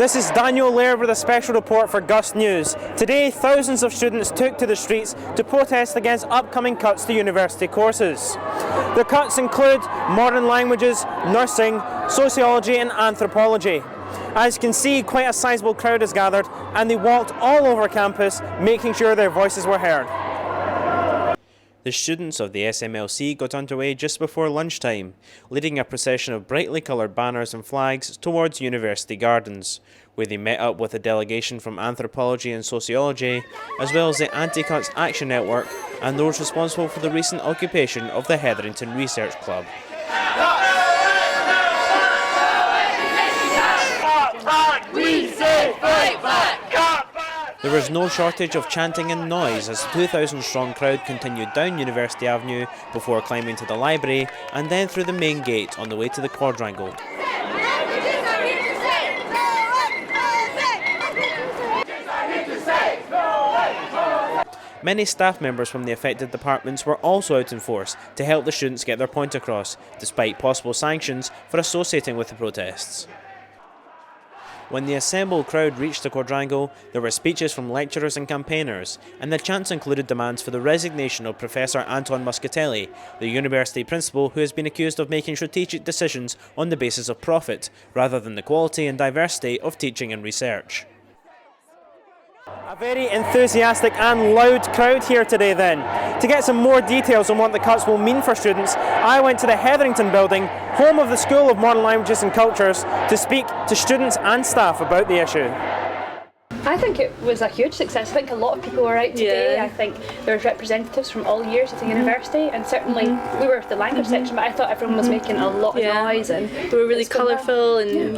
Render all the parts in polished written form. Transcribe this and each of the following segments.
This is Daniel Laird with a special report for GUST News. Today, thousands of students took to the streets to protest against upcoming cuts to university courses. The cuts include modern languages, nursing, sociology and anthropology. As you can see, quite a sizable crowd has gathered and they walked all over campus, making sure their voices were heard. The students of the SMLC got underway just before lunchtime, leading a procession of brightly coloured banners and flags towards University Gardens, where they met up with a delegation from Anthropology and Sociology, as well as the Anti-Cuts Action Network and those responsible for the recent occupation of the Hetherington Research Club. There was no shortage of chanting and noise as the 2,000-strong crowd continued down University Avenue before climbing to the library and then through the main gate on the way to the quadrangle. Many staff members from the affected departments were also out in force to help the students get their point across, despite possible sanctions for associating with the protests. When the assembled crowd reached the quadrangle, there were speeches from lecturers and campaigners, and the chants included demands for the resignation of Professor Anton Muscatelli, the university principal who has been accused of making strategic decisions on the basis of profit, rather than the quality and diversity of teaching and research. A very enthusiastic and loud crowd here today then. To get some more details on what the cuts will mean for students, I went to the Hetherington building, home of the School of Modern Languages and Cultures, to speak to students and staff about the issue. I think it was a huge success. I think a lot of people were out today. I think there was representatives from all years at the university, and certainly we were the language section, but I thought everyone was making a lot of noise, and they were really colourful and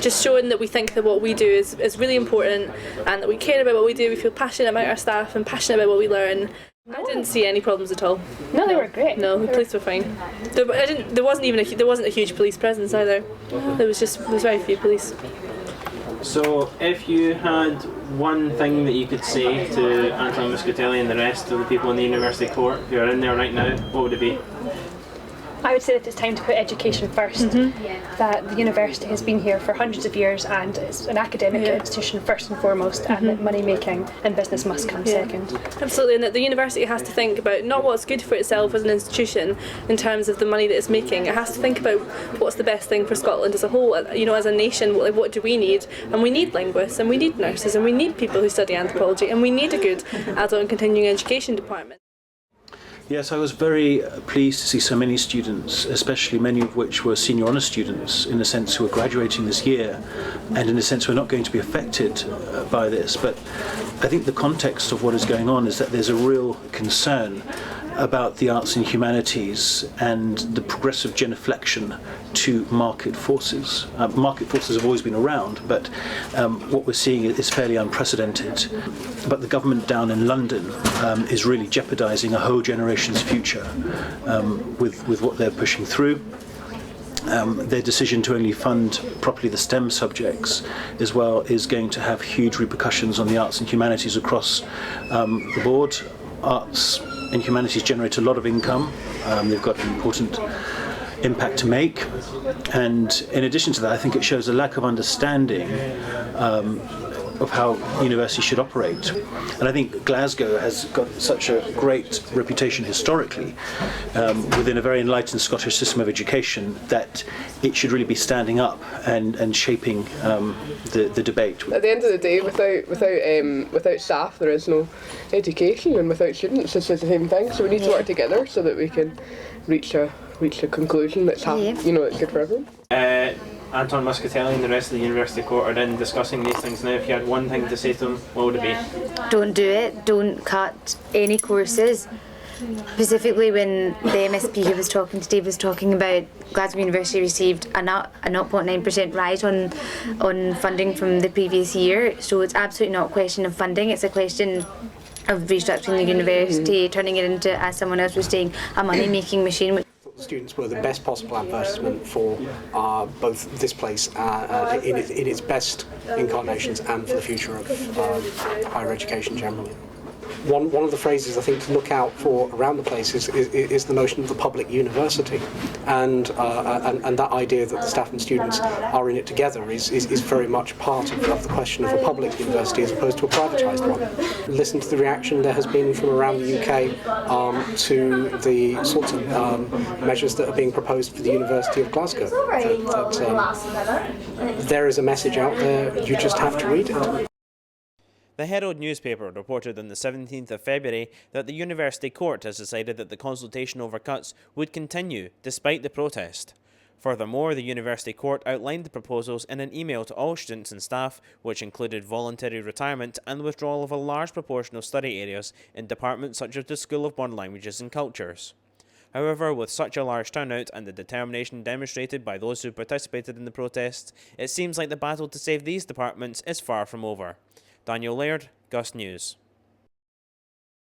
just showing that we think that what we do is really important and that we care about what we do. We feel passionate about our staff and passionate about what we learn. I didn't see any problems at all. No, they were great. No, the police were fine. There wasn't a huge police presence either. There was very few police. So, if you had one thing that you could say to Anton Muscatelli and the rest of the people in the university court who are in there right now, what would it be? I would say that it's time to put education first. That the university has been here for hundreds of years and it's an academic institution first and foremost, and that money making and business must come second. Absolutely, and that the university has to think about not what's good for itself as an institution in terms of the money that it's making. It has to think about what's the best thing for Scotland as a whole. As a nation, what do we need? And we need linguists, and we need nurses, and we need people who study anthropology, and we need a good adult and continuing education department. Yes, I was very pleased to see so many students, especially many of which were senior honours students, in a sense who are graduating this year, and in a sense who are not going to be affected by this. But I think the context of what is going on is that there's a real concern about the arts and humanities and the progressive genuflection to market forces. Market forces have always been around, but what we're seeing is fairly unprecedented. But the government down in London is really jeopardising a whole generation's future with what they're pushing through. Their decision to only fund properly the STEM subjects as well is going to have huge repercussions on the arts and humanities across the board. Arts and humanities generate a lot of income. They've got an important impact to make, and in addition to that, I think it shows a lack of understanding of how universities should operate. And I think Glasgow has got such a great reputation historically within a very enlightened Scottish system of education that it should really be standing up and shaping the debate. At the end of the day, without staff there is no education, and without students it's the same thing. So we need to work together so that we can reach a conclusion that's it's good for everyone. Anton Muscatelli and the rest of the university court are in discussing these things now. If you had one thing to say to them, what would it be? Don't do it. Don't cut any courses. Specifically when the MSP who was talking today was talking about Glasgow University received a 0.9% rise on funding from the previous year. So it's absolutely not a question of funding, it's a question of restructuring the university, turning it into, as someone else was saying, a money-making machine. Students were the best possible advertisement for both this place in its best incarnations and for the future of higher education generally. one of the phrases I think to look out for around the place is the notion of the public university, and that idea that the staff and students are in it together is very much part of the question of a public university as opposed to a privatised one. Listen to the reaction there has been from around the UK to the sorts of measures that are being proposed for the University of Glasgow. There is a message out there, you just have to read it. The Herald newspaper reported on the 17th of February that the University Court has decided that the consultation over cuts would continue despite the protest. Furthermore, the University Court outlined the proposals in an email to all students and staff, which included voluntary retirement and the withdrawal of a large proportion of study areas in departments such as the School of Modern Languages and Cultures. However, with such a large turnout and the determination demonstrated by those who participated in the protests, it seems like the battle to save these departments is far from over. Daniel Laird, GUST News.